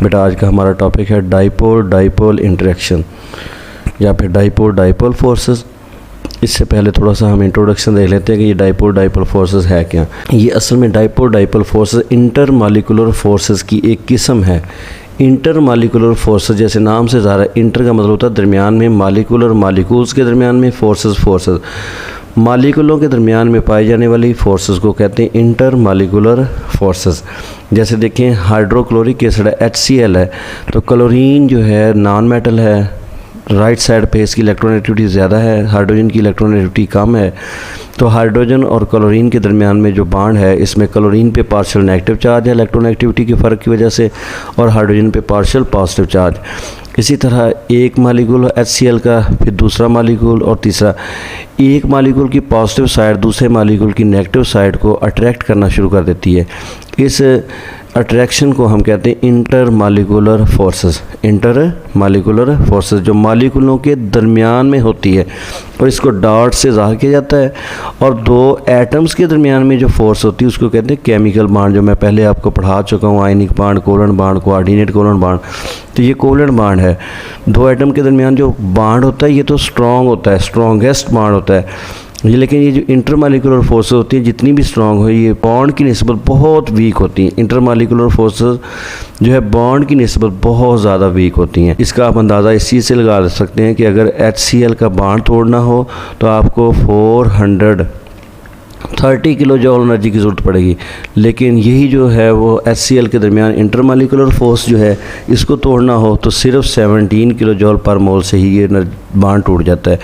बेटा आज का हमारा टॉपिक है डाइपोल डाइपोल इंटरेक्शन या फिर डाइपोल डाइपोल फोर्सेस। इससे पहले थोड़ा सा हम इंट्रोडक्शन देख लेते हैं कि ये डाइपोल डाइपोल फोर्सेस है क्या। ये असल में dipole dipole forces inter molecular forces की एक किस्म है। इंटर मॉलिक्यूलर फोर्सेस जैसे नाम से ज़्यादा, इंटर का मतलब होता है दरमियान में, मॉलिक्यूलर मॉलिक्यूल्स के दरमियान में, फोर्सेस मॉलिक्यूलों के दरमियान में पाई जाने वाली फोर्सेस को कहते हैं इंटर मॉलिक्यूलर फोर्सेस। जैसे देखें हाइड्रोक्लोरिक एसिड है, HCl है, तो क्लोरीन जो है नॉन मेटल है, राइट साइड पे इसकी इलेक्ट्रोनेगेटिविटी ज़्यादा है, हाइड्रोजन की इलेक्ट्रोनेगेटिविटी कम है। तो हाइड्रोजन और क्लोरीन के दरमियान में जो बॉन्ड है, इसमें क्लोरीन पे पार्शियल नेगेटिव चार्ज है इलेक्ट्रोनेगेटिविटी के फ़र्क की वजह से, और हाइड्रोजन पे पार्शियल पॉजिटिव चार्ज। इसी तरह एक मालिक्यूल HCl का, फिर दूसरा मालिक्यूल और तीसरा, एक मालिक्यूल की पॉजिटिव साइड दूसरे मालिक्यूल की नेगेटिव साइड को अट्रैक्ट करना शुरू कर देती है। इस अट्रैक्शन को हम कहते हैं inter molecular forces. Inter molecular forces जो मॉलिक्यूलों के दरमियान में होती है, और इसको डॉट से ज़ाहिर किया जाता है। और दो एटम्स के दरमियान में जो फोर्स होती है उसको कहते हैं केमिकल बॉन्ड, जो मैं पहले आपको पढ़ा चुका हूँ, ionic bond, covalent bond, coordinate covalent bond. तो ये कोवेलेंट बॉन्ड है। दो एटम के दरमियान जो बॉन्ड होता है ये तो स्ट्रॉन्ग होता है, स्ट्रॉन्गेस्ट बॉन्ड होता है ये। लेकिन ये जो इंटरमॉलिक्यूलर फोर्सेस होती हैं जितनी भी स्ट्रॉन्ग हो, ये बॉन्ड की निस्बत बहुत वीक होती हैं। इंटरमॉलिक्यूलर फोर्सेस जो है बॉन्ड की निस्बत बहुत ज़्यादा वीक होती हैं। इसका आप अंदाज़ा इस चीज़ से लगा सकते हैं कि अगर HCl का बॉन्ड तोड़ना हो तो आपको 430 किलो जॉल एनर्जी की ज़रूरत पड़ेगी। लेकिन यही जो है वो HCl के दरमियान इंटरमॉलिक्यूलर फोर्स जो है, इसको तोड़ना हो तो सिर्फ 17 किलो जॉल पर मोल से ही ये बॉन्ड टूट जाता है।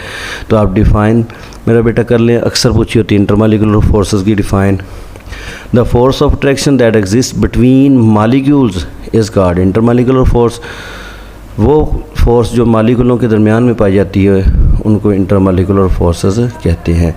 तो आप डिफ़ाइन मेरा बेटा कर लें, अक्सर पूछी होती है इंटरमॉलिक्यूलर फोर्सेस की define. The force of attraction that exist between molecules is called intermolecular force. वो फोर्स जो मॉलिक्यूलों के दरमियान में पाई जाती है उनको इंटरमॉलिक्यूलर फोर्सेस कहते हैं।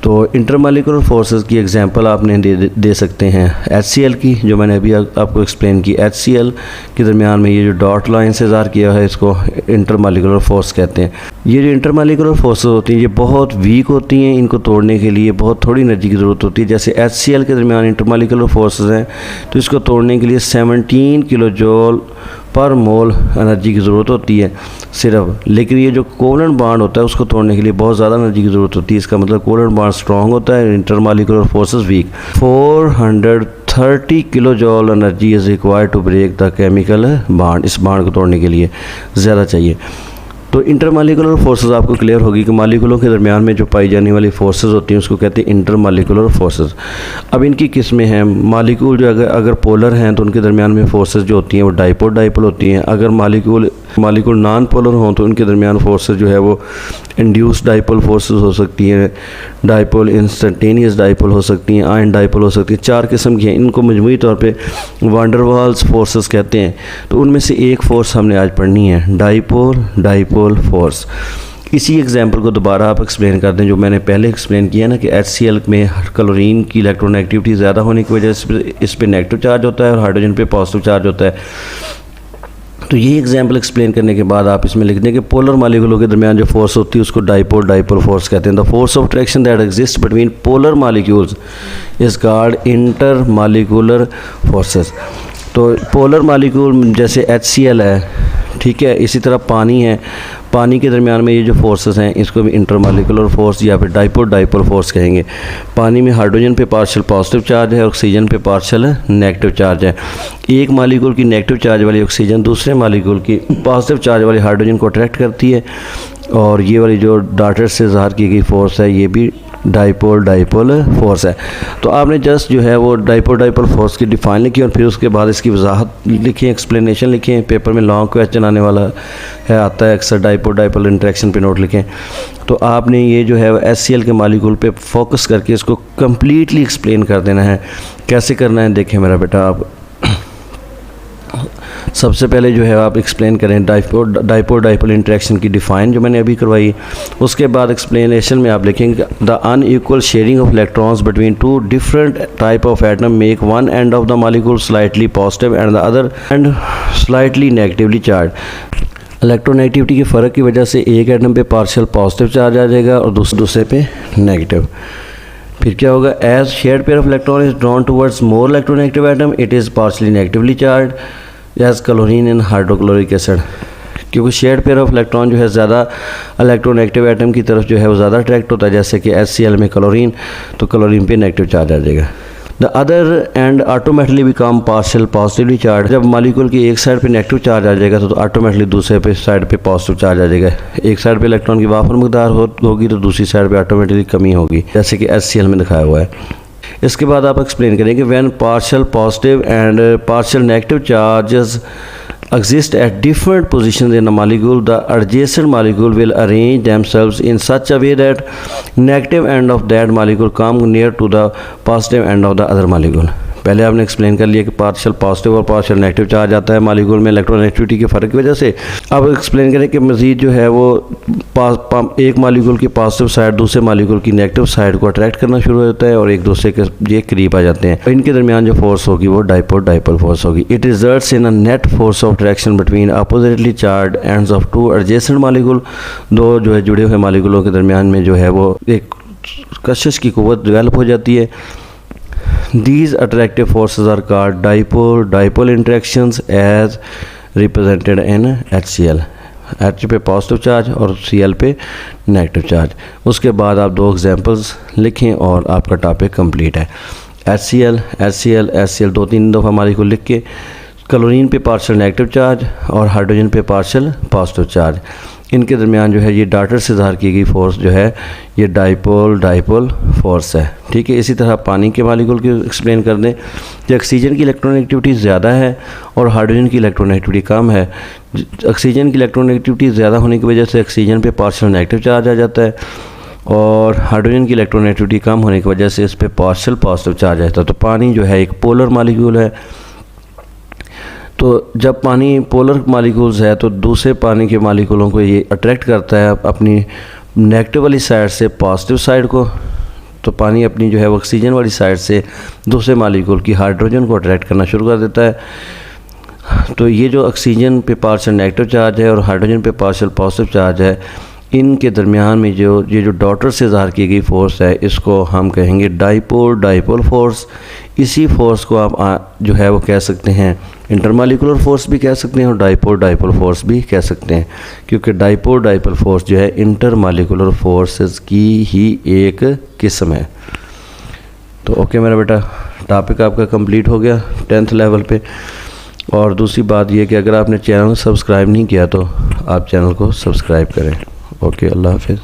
तो इंटरमॉलिक्यूलर फोर्सेस की एग्जांपल आपने दे सकते हैं HCl की, जो मैंने अभी आपको एक्सप्लेन की। HCl के दरमियान में ये जो डॉट लाइन से ज़ाहिर किया है, इसको इंटरमॉलिक्यूलर फोर्स कहते हैं। ये जो इंटरमॉलिक्यूलर फोर्सेस होती हैं ये बहुत वीक होती हैं, इनको तोड़ने के लिए बहुत थोड़ी एनर्जी की ज़रूरत होती है। जैसे HCl के दरमियान इंटरमॉलिक्यूलर फोर्सेस हैं तो इसको तोड़ने के लिए 17 किलो जॉल पर मोल एनर्जी की ज़रूरत होती है सिर्फ। लेकिन ये जो कोवेलेंट बॉन्ड होता है उसको तोड़ने के लिए बहुत ज़्यादा एनर्जी की ज़रूरत होती है। इसका मतलब कोवेलेंट बॉन्ड स्ट्रॉन्ग होता है, intermolecular forces weak. 430 kilo joule energy is required to break the chemical bond. इस बॉन्ड को तोड़ने के लिए ज़्यादा चाहिए। तो इंटरमॉलिक्यूलर फोर्सेस आपको क्लियर होगी कि मॉलिक्यूलों के दरमियान में जो पाई जाने वाली फोर्सेस होती हैं उसको कहते हैं इंटरमॉलिक्यूलर फोर्सेस। अब इनकी किस्में हैं। मॉलिक्यूल जो अगर पोलर हैं तो उनके दरमियान में फोर्सेस जो होती हैं वो डाइपोल डाइपोल होती हैं। अगर मॉलिक्यूल नॉन पोलर हों तो उनके दरमियान फोर्सेस जो है वो इंड्यूस्ड डाइपोल फोर्सेस हो सकती हैं, डाइपोल इंस्टेंटेनियस डाइपोल हो सकती हैं, आयन डाइपोल हो सकती है। 4 किस्म की हैं। इनको मजमूई तौर पे वान डेर वाल्स फोर्सेस कहते हैं। तो उनमें से एक फ़ोर्स हमने आज पढ़नी है, डाइपोल डाइपोल फोर्स। इसी एग्जांपल को दोबारा आप एक्सप्लेन कर दें जो मैंने पहले एक्सप्लेन किया ना कि HCl में क्लोरीन की इलेक्ट्रोनेगेटिविटी ज़्यादा होने की वजह से इस पे नेगेटिव चार्ज होता है और हाइड्रोजन पे पॉजिटिव चार्ज होता है। तो यही एग्जांपल एक्सप्लेन करने के बाद आप इसमें लिख दें कि पोलर मॉलिक्यूलों के दरमियान जो फोर्स होती है उसको डाइपोल डाइपोल फोर्स कहते हैं। The force of attraction that exist between polar molecules is called inter molecular forces. तो पोलर मॉलिक्यूल जैसे HCl है, ठीक है, इसी तरह पानी है, पानी के दरमियान में ये जो फोर्सेस हैं इसको भी इंटरमॉलिक्यूलर फोर्स या फिर डाइपोल डाइपोल फोर्स कहेंगे। पानी में हाइड्रोजन पे पार्शियल पॉजिटिव चार्ज है, ऑक्सीजन पे पार्शियल नेगेटिव चार्ज है। एक मॉलिक्यूल की नेगेटिव चार्ज वाली ऑक्सीजन दूसरे मॉलिक्यूल की पॉजिटिव चार्ज वाली हाइड्रोजन को अट्रैक्ट करती है, और ये वाली जो डॉटेड से ज़ाहिर की गई फोर्स है ये भी डाइपोल डाइपोल फोर्स है। तो आपने जस्ट जो है वो डाइपोल डाइपोल फोर्स की डिफ़ाइन लिखी और फिर उसके बाद इसकी वजाहत लिखी, एक्सप्लेनेशन लिखें। पेपर में लॉन्ग क्वेश्चन आने वाला है, आता है अक्सर, डाइपोल डाइपोल इंटरेक्शन पे नोट लिखें। तो आपने ये जो है HCl के मॉलिक्यूल पे फोकस करके इसको कम्प्लीटली एक्सप्लेन कर देना है। कैसे करना है देखें मेरा बेटा। आप सबसे पहले जो है आप एक्सप्लेन करें डाइपोल डाइपोल इंटरेक्शन की डिफ़ाइन जो मैंने अभी करवाई। उसके बाद एक्सप्लेनेशन में आप लिखेंगे the unequal sharing of electrons between two different type of atom make one end of the molecule slightly positive and the other and slightly negatively charge. Electronegativity के फ़र्क की वजह से एक एटम पे पार्शियल पॉजिटिव चार्ज आ जाएगा और दूसरे पे नेगेटिव। फिर क्या होगा, as shared pair of electron is drawn towards more electronegative atom it is partially negatively charge. As chlorine in hydrochloric acid, क्योंकि शेयर्ड पेयर ऑफ इलेक्ट्रॉन जो है ज़्यादा इलेक्ट्रोनेगेटिव एटम की तरफ जो है वो ज़्यादा अट्रैक्ट होता है, जैसे कि HCl में क्लोरीन, तो क्लोरीन पे नेगेटिव चार्ज आ जाएगा। The other and automatically become partial positively charge, जब मॉलिक्यूल की एक साइड पे नेगेटिव चार्ज आ जाएगा तो ऑटोमेटिकली दूसरे पे साइड पे पॉजिटिव चार्ज आ जाएगा। एक साइड पे इलेक्ट्रॉन की वाफर मकदार होगी तो दूसरी साइड पे ऑटोमेटिकली कमी होगी, जैसे कि HCl में दिखाया हुआ है। इसके बाद आप एक्सप्लेन करेंगे when partial positive and partial negative charges exist at different positions in a molecule, the adjacent molecule will arrange themselves in such a way that negative end of that molecule come near to the positive end of the other molecule। पहले आपने explain कर लिया कि partial positive और partial negative charge आता है molecule में electronegativity के फ़र्क की वजह से। अब एक्सप्लेन करें कि मज़ीद जो है वो एक मॉलिक्यूल की पॉजिटिव साइड दूसरे मॉलिक्यूल की नेगेटिव साइड को अट्रैक्ट करना शुरू हो जाता है और एक दूसरे के ये करीब आ जाते हैं। इनके दरमियान जो फोर्स होगी वो डाइपोल फोर्स होगी। It results in a net force of attraction between oppositely charge ends of two adjacent molecule, दो जो है जुड़े हुए मॉलिक्यूलों के दरमियान में जो है वो एक कशिश की क़ुव्वत डेवलप हो जाती है। These attractive forces are called dipole interactions as represented in HCl। H पे पॉजिटिव चार्ज और Cl पे नेगेटिव चार्ज। उसके बाद आप दो एग्जांपल्स लिखें और आपका टॉपिक कंप्लीट है। HCl 2-3 दफ़ा मॉलिक्यूल लिख के, क्लोरीन पे पार्शियल नेगेटिव चार्ज और हाइड्रोजन पे पार्शियल पॉजिटिव चार्ज, इनके दरमियान जो है ये डॉटर से ज़ाहिर की गई फोर्स जो है ये डाइपोल फोर्स है। ठीक है, इसी तरह पानी के मॉलिक्यूल की एक्सप्लेन कर दें कि ऑक्सीजन की इलेक्ट्रोनेगेटिविटी ज़्यादा है और हाइड्रोजन की इलेक्ट्रोनेगेटिविटी कम है। ऑक्सीजन की इलेक्ट्रोनेगेटिविटी ज़्यादा होने की वजह से ऑक्सीजन पे पार्शियल नेगेटिव चार्ज आ जाता है और हाइड्रोजन की इलेक्ट्रोनेगेटिविटी कम होने की वजह से इस पर पार्शियल पॉजिटिव चार्ज आता है। तो पानी जो है एक पोलर मॉलिक्यूल है, तो जब पानी पोलर मॉलिक्यूल्स है तो दूसरे पानी के मॉलिक्यूलों को ये अट्रैक्ट करता है अपनी नेगेटिव वाली साइड से पॉजिटिव साइड को। तो पानी अपनी जो है वो ऑक्सीजन वाली साइड से दूसरे मॉलिक्यूल की हाइड्रोजन को अट्रैक्ट करना शुरू कर देता है। तो ये जो ऑक्सीजन पे पार्शियल नेगेटिव चार्ज है और हाइड्रोजन पे पार्शियल पॉजिटिव चार्ज है, इनके दरमियान में ये जो डॉटर से ज़ाहिर की गई फोर्स है इसको हम कहेंगे डाइपोल फोर्स। इसी फोर्स को आप जो है वो कह सकते हैं इंटरमॉलिक्यूलर फोर्स भी कह सकते हैं और डाइपोल फोर्स भी कह सकते हैं, क्योंकि डाइपोल फोर्स जो है इंटरमॉलिक्यूलर फोर्सेस की ही एक किस्म है। तो ओके मेरा बेटा, टॉपिक आपका कंप्लीट हो गया 10th लेवल पे। और दूसरी बात ये कि अगर आपने चैनल सब्सक्राइब नहीं किया तो आप चैनल को सब्सक्राइब करें। ओके, अल्लाह हाफिज़।